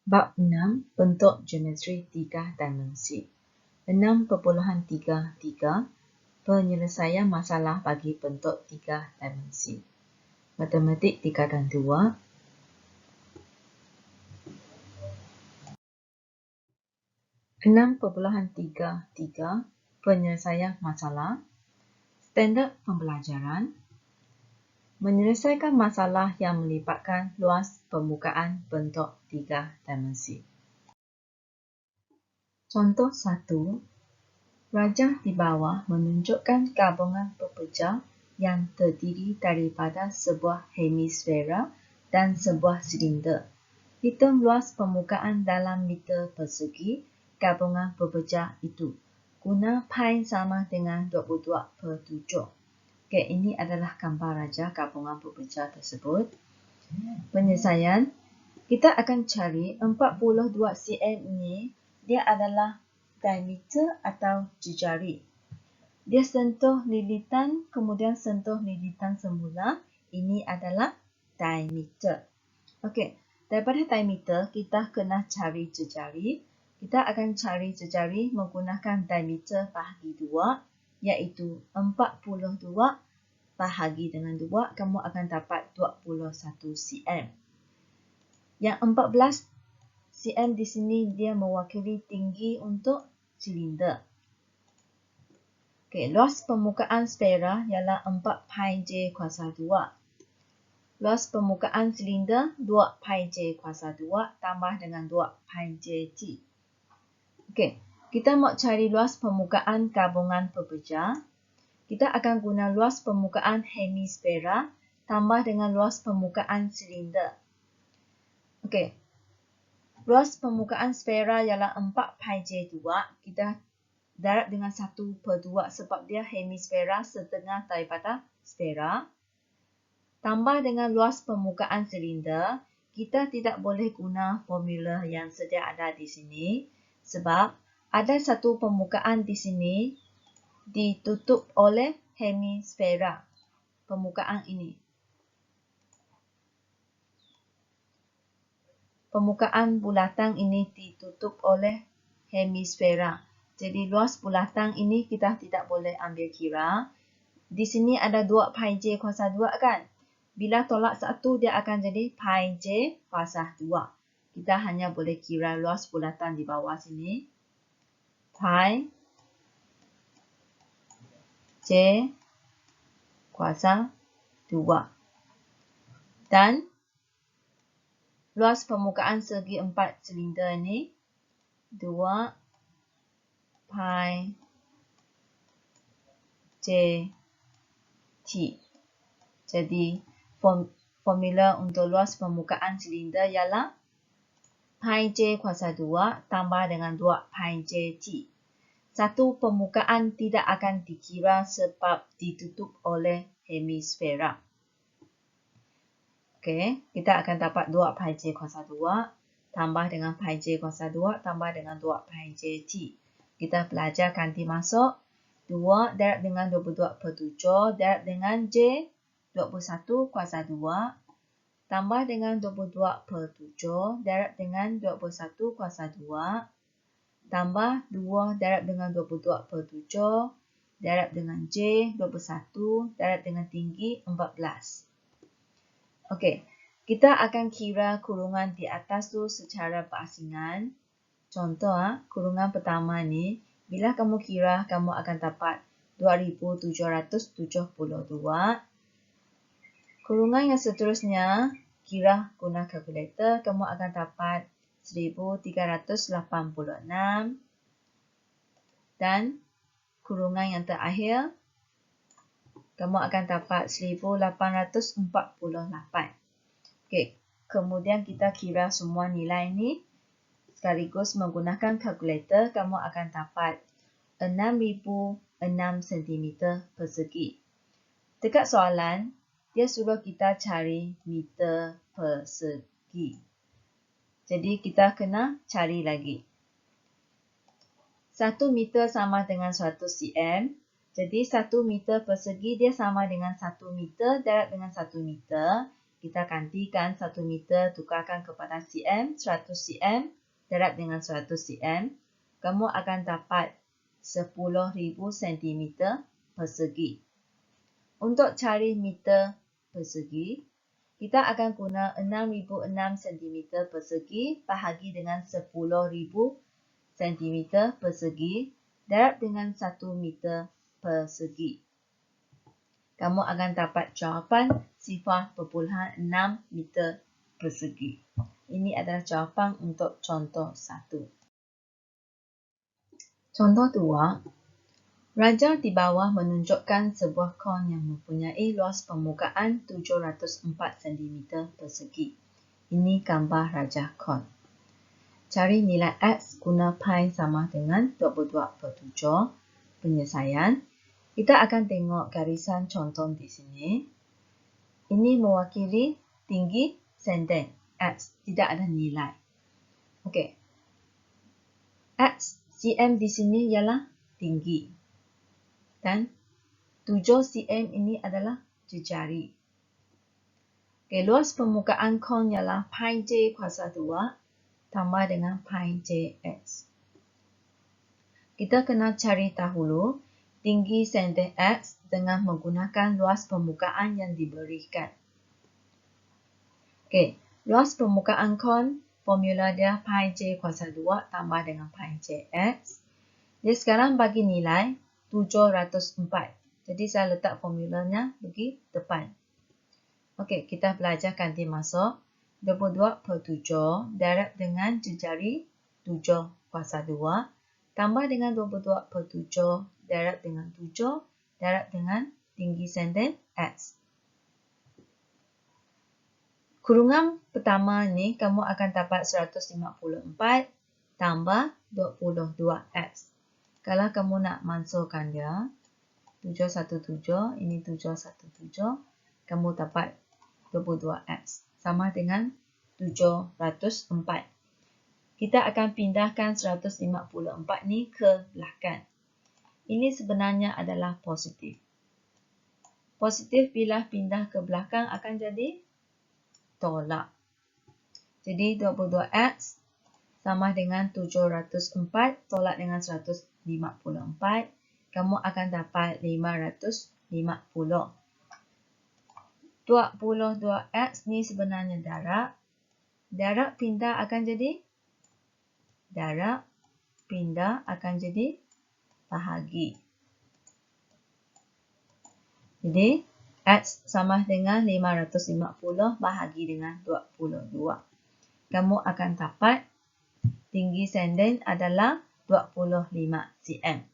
Bab 6. Bentuk geometri 3 dimensi. 6.33 Penyelesaian masalah bagi bentuk 3 dimensi. Matematik tingkatan 2. Penyelesaian masalah. Standard pembelajaran. Menyelesaikan masalah yang melibatkan luas permukaan bentuk 3 dimensi. Contoh 1. Rajah di bawah menunjukkan gabungan pepejah yang terdiri daripada sebuah hemisfera dan sebuah silinder. Hitung luas permukaan dalam meter persegi gabungan pepejah itu. Guna pi sama dengan 22/7. Okey, ini adalah gambar rajah gabungan pepejah tersebut. Penyelesaian, kita akan cari 42 cm ini, dia adalah diameter atau jejari. Dia sentuh lilitan, kemudian sentuh lilitan semula. Ini adalah diameter. Okey, daripada diameter, kita kena cari jejari. Kita akan cari jejari menggunakan diameter bahagi 2, iaitu 42 bahagi dengan 2, kamu akan dapat 21 cm. Yang 14 cm di sini dia mewakili tinggi untuk silinder. Okey, luas permukaan sfera ialah 4 pi j kuasa 2. Luas permukaan silinder 2 pi j kuasa 2 tambah dengan 2 pi j t. Okey, kita mau cari luas permukaan gabungan pepejah. Kita akan guna luas permukaan hemisfera tambah dengan luas permukaan silinder. Okey, luas permukaan sfera ialah 4 pi j 2. Kita darab dengan 1/2 sebab dia hemisfera setengah daripada sfera. Tambah dengan luas permukaan silinder. Kita tidak boleh guna formula yang sedia ada di sini sebab ada satu permukaan di sini ditutup oleh hemisfera. Permukaan ini. Permukaan bulatan ini ditutup oleh hemisfera. Jadi luas bulatan ini kita tidak boleh ambil kira. Di sini ada 2 pi j kuasa 2 kan? Bila tolak 1 dia akan jadi pi j kuasa 2. Kita hanya boleh kira luas bulatan di bawah sini. Pi j kuasa 2. Dan luas permukaan segi 4 silinder ini 2 pi j t. Jadi formula untuk luas permukaan silinder ialah pi j kuasa 2 tambah dengan 2 pi j t. Satu permukaan tidak akan dikira sebab ditutup oleh hemisfera. Okey, kita akan dapat 2 pi j kuasa 2 tambah dengan pi j kuasa 2 tambah dengan 2 pi j t. Kita belajar ganti masuk. 2 darab dengan 22/7 darab dengan j 21 kuasa 2 tambah dengan 22/7 darab dengan 21 kuasa 2 tambah 2 darab dengan 22/7 darab dengan j 21 darab dengan tinggi 14. Okey, kita akan kira kurungan di atas tu secara berasingan. Contoh, kurungan pertama ni, bila kamu kira, kamu akan dapat 2772. Kurungan yang seterusnya, kira guna kalkulator, kamu akan dapat 1386. Dan kurungan yang terakhir, kamu akan dapat 1848. Okey, kemudian kita kira semua nilai ni. Sekaligus menggunakan kalkulator, kamu akan dapat 6006 cm persegi. Dekat soalan, dia suruh kita cari meter persegi. Jadi kita kena cari lagi. 1 meter sama dengan 100 cm. Jadi 1 meter persegi dia sama dengan 1 meter darab dengan 1 meter. kita gantikan 1 meter tukarkan kepada cm, 100 cm, darab dengan 100 cm. Kamu akan dapat 10.000 cm persegi. Untuk cari meter persegi, kita akan guna 6.006 cm persegi bahagi dengan 10.000 cm persegi darab dengan 1 meter persegi. Kamu akan dapat jawapan 0.6 meter persegi. Ini adalah jawapan untuk contoh 1. Contoh 2. Raja di bawah menunjukkan sebuah kon yang mempunyai luas permukaan 704 cm persegi. Ini gambar raja kon. Cari nilai X guna pi sama dengan 22/7. Penyelesaian. Kita akan tengok garisan contoh di sini. Ini mewakili tinggi senden X, tidak ada nilai. Okey. X cm di sini ialah tinggi. Dan 7 cm ini adalah jejari. Okey, luas permukaan kon ialah pi j kuasa 2 tambah dengan pi jx. Kita kena cari dahulu tinggi senden X dengan menggunakan luas permukaan yang diberikan. Okey, luas permukaan kon, formula dia pi j kuasa 2 tambah dengan pi jx. Jadi sekarang bagi nilai 704. Jadi saya letak formulanya bagi depan. Okey, kita belajar ganti masuk. 22/7 darab dengan jejari 7 kuasa 2 tambah dengan 22/7 darab dengan 7 darab dengan tinggi senden X. Kurungan pertama ni kamu akan dapat 154 tambah 22X. Kalau kamu nak masukkan dia 717, ini 717, kamu dapat 22X sama dengan 704. Kita akan pindahkan 154 ni ke belakang. Ini sebenarnya adalah positif. Positif bila pindah ke belakang akan jadi tolak. Jadi 22X sama dengan 704 tolak dengan 154. Kamu akan dapat 550. 22X ni sebenarnya darab. Darab pindah akan jadi bahagi. Jadi, X sama dengan 550 bahagi dengan 22. Kamu akan dapat tinggi senden adalah 25 cm.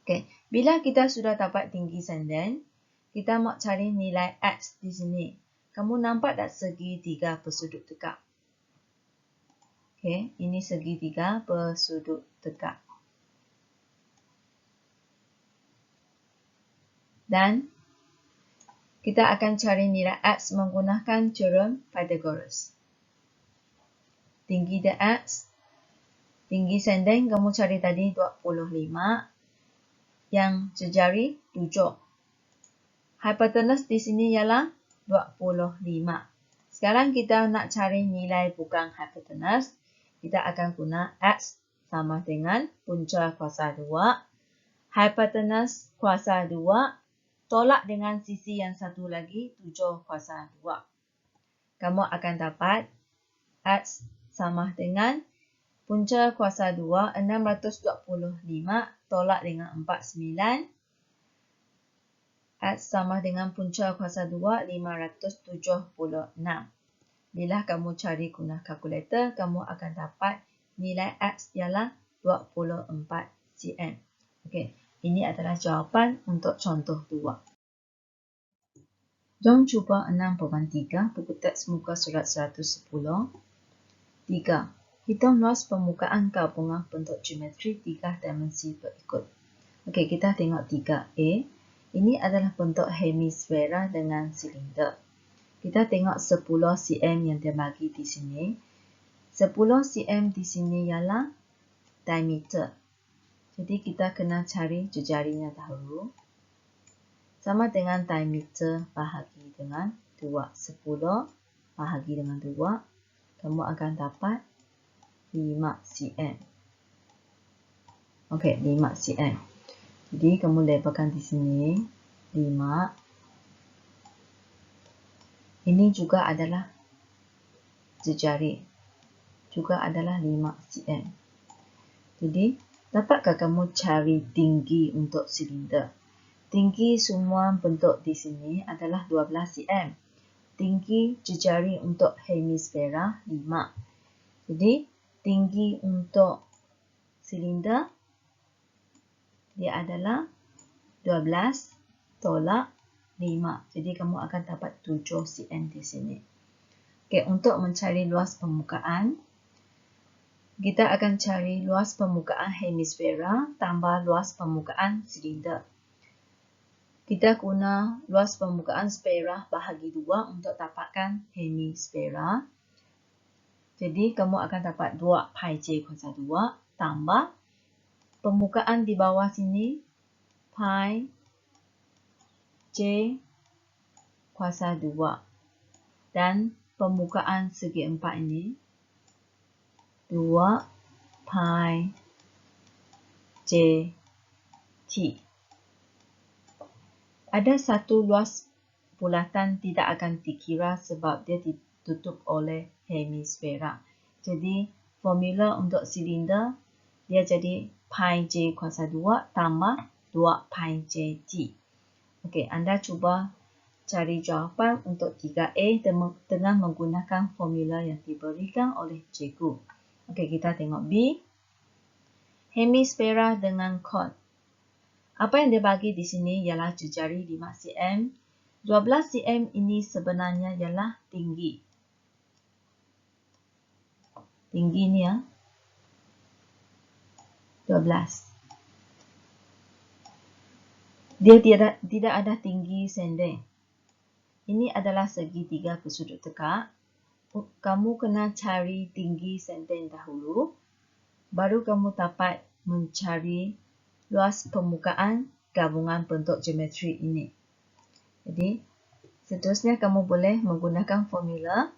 Okey, bila kita sudah dapat tinggi senden, kita nak cari nilai X di sini. Kamu nampak tak segitiga bersudut tegak? Okey, ini segitiga bersudut tegak. Dan kita akan cari nilai X menggunakan teorem Pythagoras. Tinggi dia X, tinggi senden kamu cari tadi 25, yang jejari 7. Hypotenuse di sini ialah 25. Sekarang kita nak cari nilai bukan hypotenuse. Kita akan guna X sama dengan punca kuasa 2. Hypotenuse kuasa 2 tolak dengan sisi yang satu lagi 7 kuasa 2. Kamu akan dapat X sama dengan punca kuasa 2 625 tolak dengan 49. X sama dengan punca kuasa 2 576. Bila kamu cari guna kalkulator, kamu akan dapat nilai X ialah 24 cm. Okey, ini adalah jawapan untuk contoh 2. Jom cuba 6.3 buku teks muka surat 110. 3. Hitung luas permukaan gabungan bentuk geometri 3 dimensi berikut. Okey, kita tengok 3A. Ini adalah bentuk hemisfera dengan silinder. Kita tengok 10 cm yang dia bagi di sini. 10 cm di sini ialah diameter. Jadi kita kena cari jejarinya dahulu. Sama dengan diameter bahagi dengan 2. 10 bahagi dengan 2. Kamu akan dapat 5 cm. Okey, 5 cm. Jadi, kamu labelkan di sini 5. Ini juga adalah jejari. Juga adalah 5 cm. Jadi, dapatkah kamu cari tinggi untuk silinder? Tinggi semua bentuk di sini adalah 12 cm. Tinggi jejari untuk hemisfera 5. Jadi, tinggi untuk silinder dia adalah 12 tolak 5. Jadi, kamu akan dapat 7 cm di sini. Okey, untuk mencari luas permukaan, kita akan cari luas permukaan hemisfera tambah luas permukaan silinder. Kita guna luas permukaan sfera bahagi 2 untuk dapatkan hemisfera. Jadi, kamu akan dapat 2 pi j kuasa 2 tambah permukaan di bawah sini pi j kuasa 2. Dan permukaan segi 4 ini 2 pi j t. Ada satu luas bulatan tidak akan dikira sebab dia ditutup oleh hemisfera. Jadi, formula untuk silinder dia jadi pi j kuasa 2 tambah 2 pi j t. Okey, anda cuba cari jawapan untuk 3A dengan menggunakan formula yang diberikan oleh cikgu. Okey, kita tengok B. Hemisfera dengan kon. Apa yang dia bagi di sini ialah jejari 5 cm. 12 cm ini sebenarnya ialah tinggi. Tinggi ni ya. 12. Dia tidak ada tinggi sendeng. Ini adalah segitiga bersudut tegak. Kamu kena cari tinggi sendeng dahulu. Baru kamu dapat mencari luas permukaan gabungan bentuk geometri ini. Jadi, seterusnya kamu boleh menggunakan formula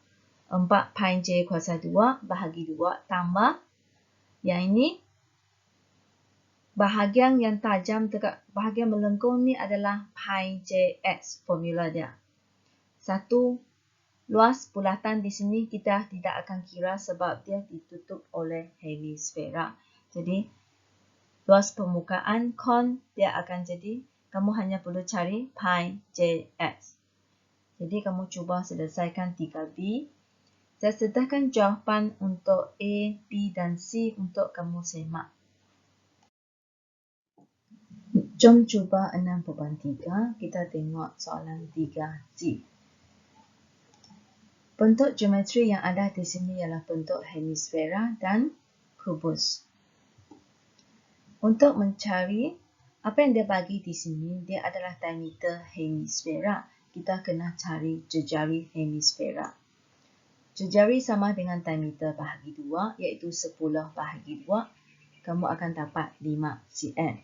4 pi j kuasa 2 bahagi 2 tambah yang ini bahagian yang tajam dekat bahagian melengkung ni adalah pi j x formula dia. Satu luas bulatan di sini kita tidak akan kira sebab dia ditutup oleh hemisfera. Jadi, luas permukaan kon dia akan jadi, kamu hanya perlu cari pi j x. Jadi, kamu cuba selesaikan 3B. Saya sediakan jawapan untuk A, B dan C untuk kamu semak. Jom cuba 6/3. Kita tengok soalan 3C. Bentuk geometri yang ada di sini ialah bentuk hemisfera dan kubus. Untuk mencari apa yang dia bagi di sini, dia adalah diameter hemisfera. Kita kena cari jejari hemisfera. Jejari sama dengan diameter bahagi 2, iaitu 10 bahagi 2. Kamu akan dapat 5 cm.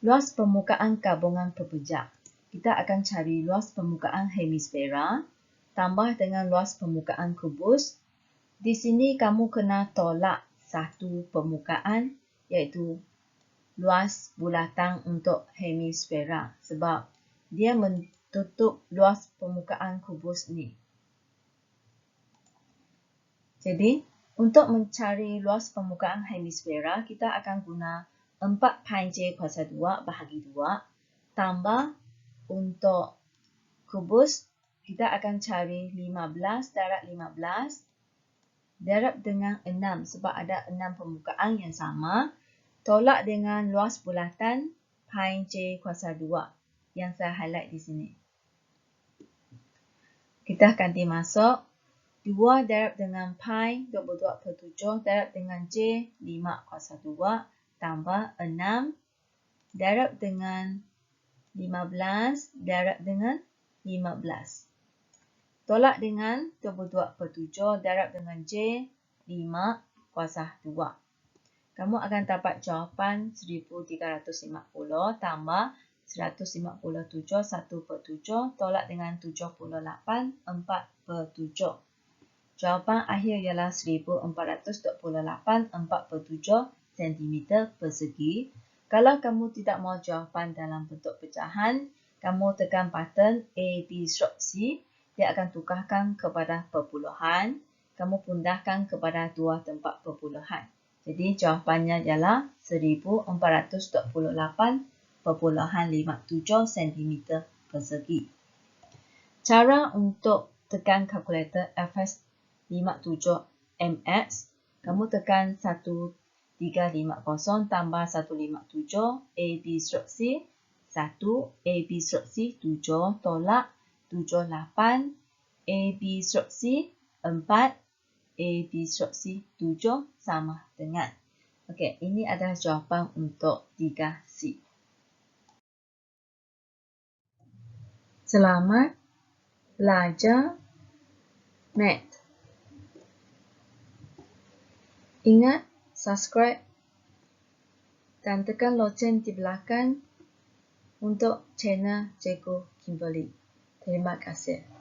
Luas permukaan gabungan pepejak. Kita akan cari luas permukaan hemisfera tambah dengan luas permukaan kubus. Di sini kamu kena tolak satu permukaan, iaitu luas bulatan untuk hemisfera sebab dia menutup luas permukaan kubus ni. Jadi, untuk mencari luas permukaan hemisfera, kita akan guna 4 pi j kuasa 2 bahagi 2 tambah untuk kubus, kita akan cari 15 darab 15 darab dengan 6 sebab ada 6 permukaan yang sama. Tolak dengan luas bulatan pi j kuasa 2 yang saya highlight di sini. Kita ganti masuk 2 darab dengan pi 22/7 darab dengan j 5 kuasa 2 tambah 6 darab dengan 15 darab dengan 15. Tolak dengan 22/7 darab dengan j 5 kuasa 2. Kamu akan dapat jawapan 1350 tambah 157 1/7 tolak dengan 78 4/7. Jawapan akhir ialah 1428 4/7 cm persegi. Kalau kamu tidak mahu jawapan dalam bentuk pecahan, kamu tekan button A, B, stroke C. Dia akan tukarkan kepada perpuluhan. Kamu pindahkan kepada dua tempat perpuluhan. Jadi jawapannya ialah 1428,57 cm persegi. Cara untuk tekan kalkulator FS57MX, kamu tekan 1350 tambah 157 AB stroke C 1 AB stroke C 7 tolak 78 AB stroke C 4 AB stroke C 7 sama dengan. Okey, ini adalah jawapan untuk 3C. Selamat belajar math. Ingat subscribe dan tekan loceng di belakang untuk channel Cikgu Kimberly. Terima kasih.